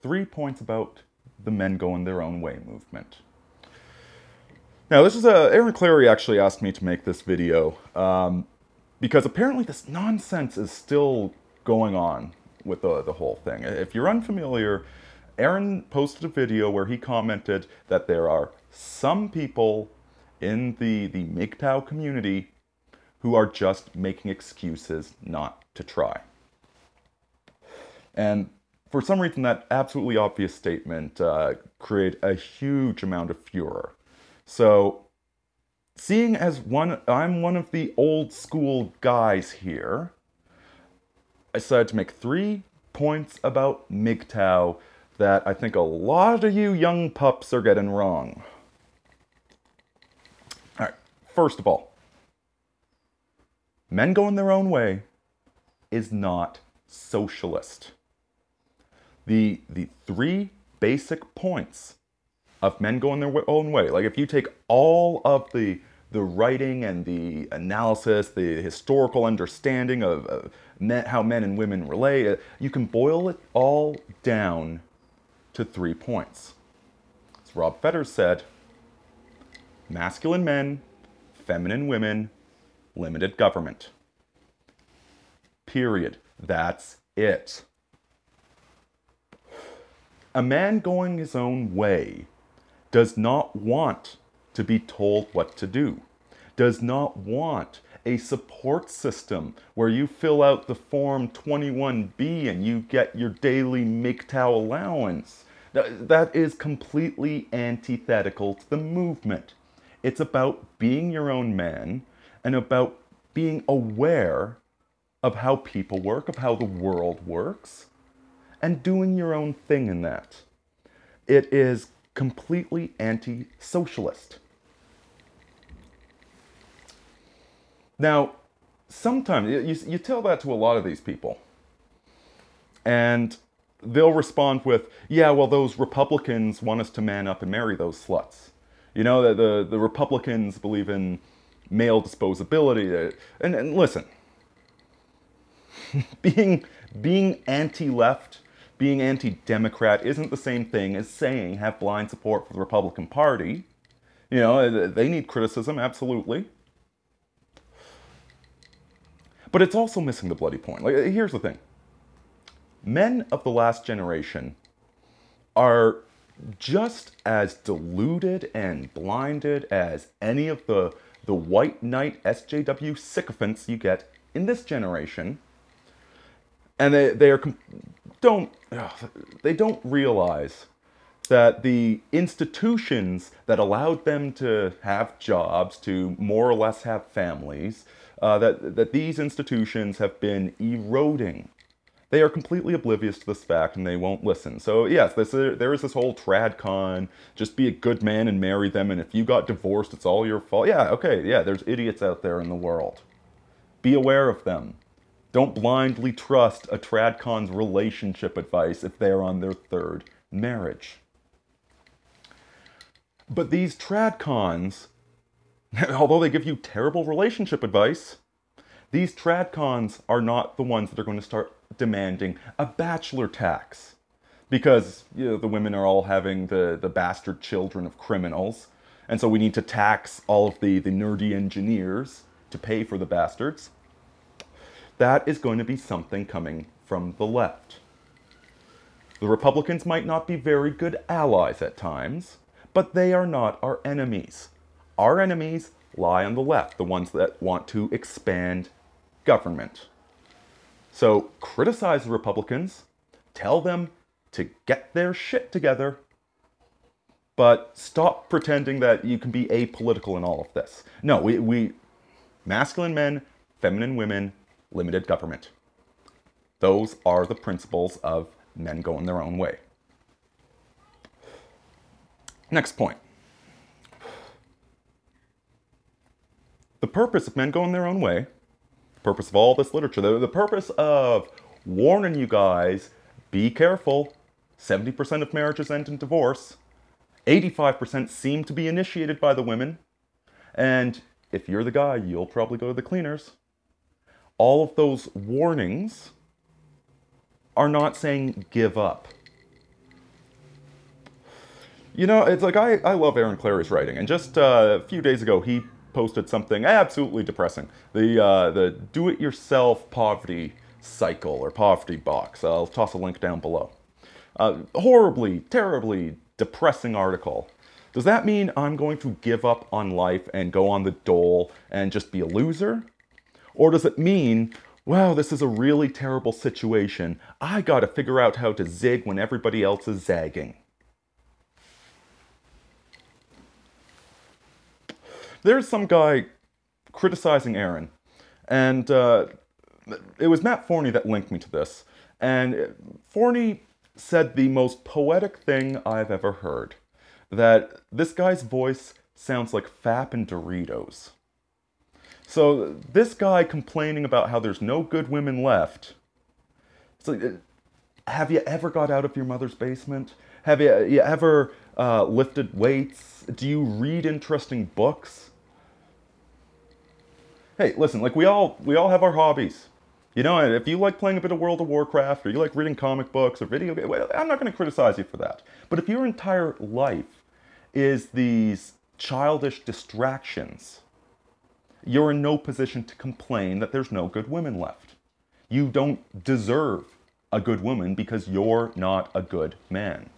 3 points about the men going their own way movement. Now, this is Aaron Clary actually asked me to make this video because apparently this nonsense is still going on with the whole thing. If you're unfamiliar, Aaron posted a video where he commented that there are some people in the MGTOW community who are just making excuses not to try. And for some reason, that absolutely obvious statement created a huge amount of furor. So, seeing as I'm one of the old school guys here, I decided to make 3 points about MGTOW that I think a lot of you young pups are getting wrong. Alright, first of all, men going their own way is not socialist. The 3 basic points of men going their own way, like if you take all of the writing and the analysis, the historical understanding of how men and women relate, you can boil it all down to 3 points. As Rob Fetters said, masculine men, feminine women, limited government. Period. That's it. A man going his own way does not want to be told what to do, does not want a support system where you fill out the form 21B and you get your daily MGTOW allowance. That is completely antithetical to the movement. It's about being your own man and about being aware of how people work, of how the world works, and doing your own thing in that. It is completely anti-socialist. Now, sometimes you tell that to a lot of these people, and they'll respond with, yeah, well, those Republicans want us to man up and marry those sluts. You know, the Republicans believe in male disposability. And listen, being anti-left, being anti-democrat isn't the same thing as saying have blind support for the Republican Party. You know, they need criticism, absolutely. But it's also missing the bloody point. Like, here's the thing. Men of the last generation are just as deluded and blinded as any of the white knight SJW sycophants you get in this generation. And they don't realize that the institutions that allowed them to have jobs, to more or less have families, that these institutions have been eroding. They are completely oblivious to this fact and they won't listen. So yes, there is this whole tradcon, just be a good man and marry them, and if you got divorced, it's all your fault. Yeah, okay, yeah, there's idiots out there in the world. Be aware of them. Don't blindly trust a tradcon's relationship advice if they're on their 3rd marriage. But these tradcons, although they give you terrible relationship advice, these tradcons are not the ones that are going to start demanding a bachelor tax. Because the women are all having the bastard children of criminals, and so we need to tax all of the nerdy engineers to pay for the bastards. That is going to be something coming from the left. The Republicans might not be very good allies at times, but they are not our enemies. Our enemies lie on the left, the ones that want to expand government. So criticize the Republicans, tell them to get their shit together, but stop pretending that you can be apolitical in all of this. No, we masculine men, feminine women, limited government. Those are the principles of men going their own way. Next point. The purpose of men going their own way, the purpose of all this literature, the purpose of warning you guys, be careful, 70% of marriages end in divorce, 85% seem to be initiated by the women, and if you're the guy, you'll probably go to the cleaners. All of those warnings are not saying give up. You know, it's like I love Aaron Clary's writing, and just a few days ago he posted something absolutely depressing. The do-it-yourself poverty cycle or poverty box. I'll toss a link down below. Horribly, terribly depressing article. Does that mean I'm going to give up on life and go on the dole and just be a loser? Or does it mean, wow, this is a really terrible situation. I gotta figure out how to zig when everybody else is zagging. There's some guy criticizing Aaron, and it was Matt Forney that linked me to this. And Forney said the most poetic thing I've ever heard. That this guy's voice sounds like FAP and Doritos. So this guy complaining about how there's no good women left. It's like, have you ever got out of your mother's basement? Have you ever lifted weights? Do you read interesting books? Hey, listen, like we all have our hobbies. You know, and if you like playing a bit of World of Warcraft, or you like reading comic books or video games, well, I'm not going to criticize you for that. But if your entire life is these childish distractions, you're in no position to complain that there's no good women left. You don't deserve a good woman because you're not a good man.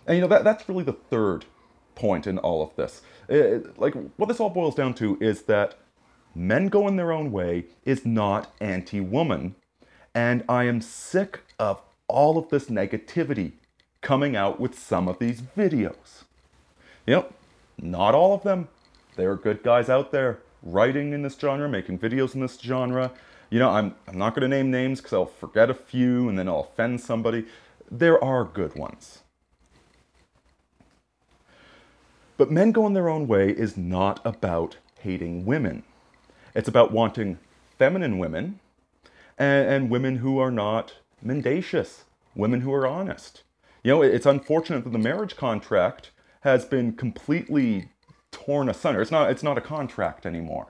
And you know, that's really the third point in all of this. Like, what this all boils down to is that men going their own way is not anti-woman, and I am sick of all of this negativity coming out with some of these videos. You know, not all of them. There are good guys out there writing in this genre, making videos in this genre. You know, I'm not going to name names because I'll forget a few and then I'll offend somebody. There are good ones. But men going their own way is not about hating women. It's about wanting feminine women and women who are not mendacious, women who are honest. You know, it's unfortunate that the marriage contract has been completely torn asunder. It's not a contract anymore.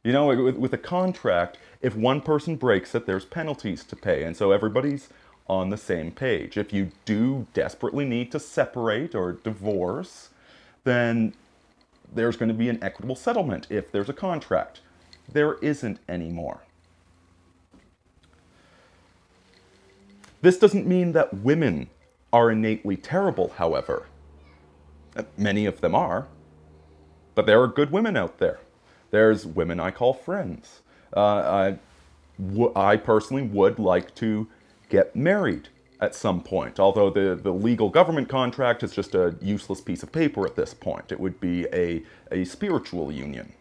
You know, with a contract, if one person breaks it, there's penalties to pay, and so everybody's on the same page. If you do desperately need to separate or divorce, then there's going to be an equitable settlement if there's a contract. There isn't anymore. This doesn't mean that women are innately terrible, however. Many of them are. But there are good women out there. There's women I call friends. I personally would like to get married at some point, although the legal government contract is just a useless piece of paper at this point. It would be a spiritual union.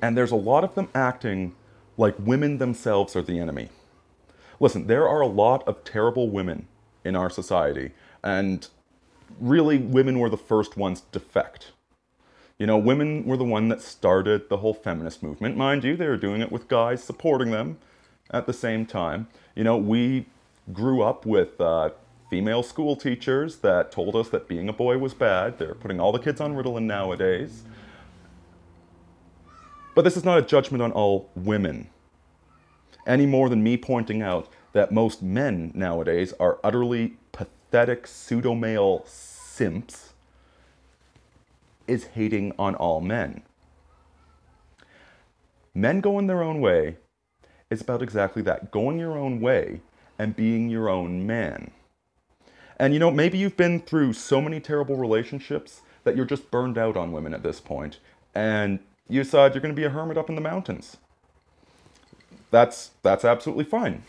And there's a lot of them acting like women themselves are the enemy. Listen, there are a lot of terrible women in our society, and really women were the first ones to defect. You know, women were the one that started the whole feminist movement. Mind you, they were doing it with guys supporting them at the same time. You know, we grew up with female school teachers that told us that being a boy was bad. They're putting all the kids on Ritalin nowadays. But this is not a judgment on all women, any more than me pointing out that most men nowadays are utterly pathetic pseudo-male simps is hating on all men. Men going their own way is about exactly that, going your own way and being your own man. And you know, maybe you've been through so many terrible relationships that you're just burned out on women at this point, and you decide you're going to be a hermit up in the mountains. That's absolutely fine.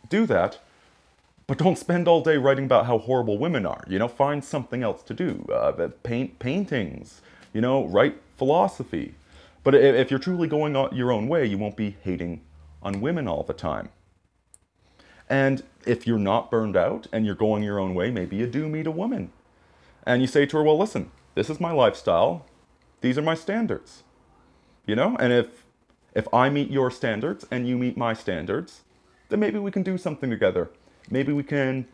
Do that, but don't spend all day writing about how horrible women are. You know, find something else to do. Paint paintings, you know, write philosophy. But if you're truly going your own way, you won't be hating on women all the time. And if you're not burned out and you're going your own way, maybe you do meet a woman. And you say to her, well, listen, this is my lifestyle. These are my standards. You know, and if I meet your standards and you meet my standards, then maybe we can do something together. Maybe we can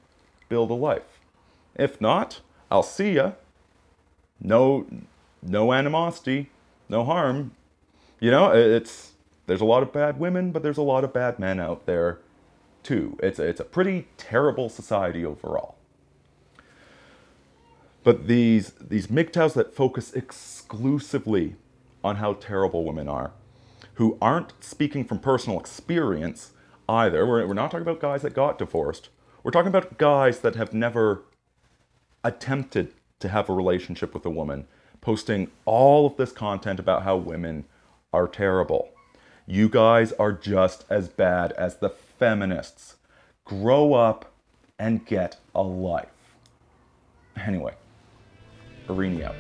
build a life. If not, I'll see ya. No animosity, no harm. You know, there's a lot of bad women, but there's a lot of bad men out there too. It's a pretty terrible society overall. But these MGTOWs that focus exclusively on how terrible women are, who aren't speaking from personal experience either. We're not talking about guys that got divorced. We're talking about guys that have never attempted to have a relationship with a woman, posting all of this content about how women are terrible. You guys are just as bad as the feminists. Grow up and get a life. Anyway, Irini out.